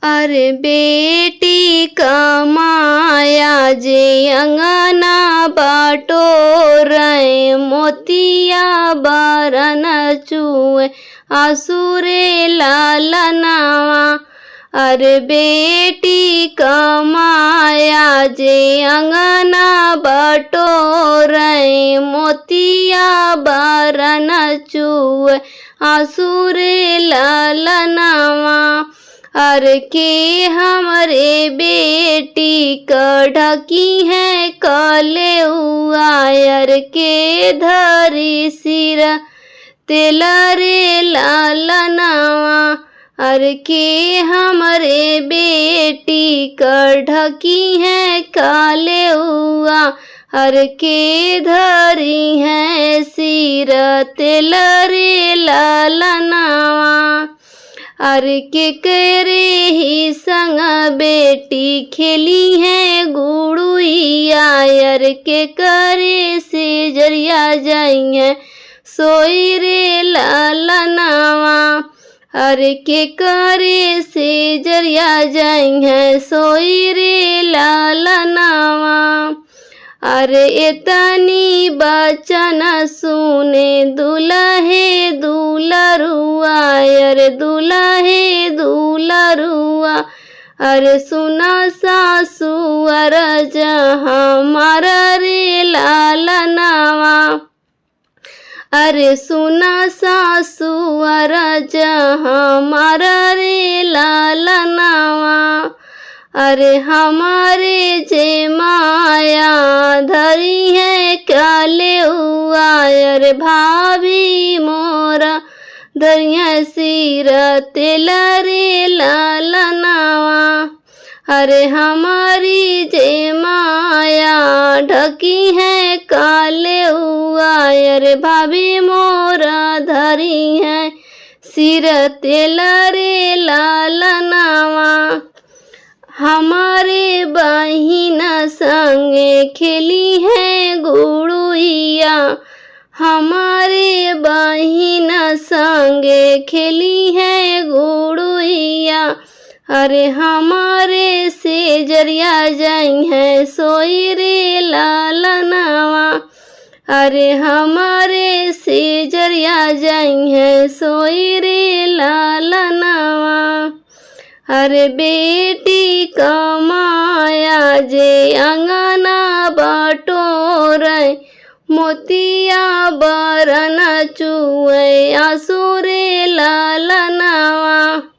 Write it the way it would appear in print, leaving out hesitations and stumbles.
अरे बेटी कमाया जे अंगना बटोरै, मोतिया बरन चुए आसुरे लालनावा। अरे बेटी कमाया जे अंगना बटोरै, मोतिया बरन चुए आसुरे लालनावा। अरे के हमरे बेटी कढ़की है कलेउआ, अर के धरी सिर तेल रे लालनावा। अर के हमरे बेटी कढ़की है कलेउआ, अर के धरी है सिर तेल रे लालनावा। अरे के करे ही संग बेटी खेली है गुड़ुइया, अर के करे से जरिया जाई है सोई रे लालनावा। अरे के करे से जरिया जाई है सोई रे लालनावा। अरे इतनी बचन सुने दुल्हे दुलरुआ, अरे दुल्हे दुलरुआ। अरे सुना सासु अर जहाँ मारा रे लालनावा। अरे सुना सासु अर जहाँ मारा रे लालनावा। अरे हमारे जे माया धरी है कलेउआ, अरे भाभी मोरा धरिया सिर तेल रे लालनावा। अरे हमारी जे माया ढकी है कलेउआ, अरे भाभी मोरा धरी है सिर तेल रे लालनावा। हमारे बहिन संगे खेली है गुड़ुइया, हमारे बहिन संगे खेली है गुड़ुइया। अरे हमारे से जरिया जाई है सोई रे लालनावा। अरे हमारे से जरिया जाई है सोई रे लालनावा। अरे बेटी कमाया जे अंगना बटोरै, मोतिया बरन चुए आसुरे लालनावा।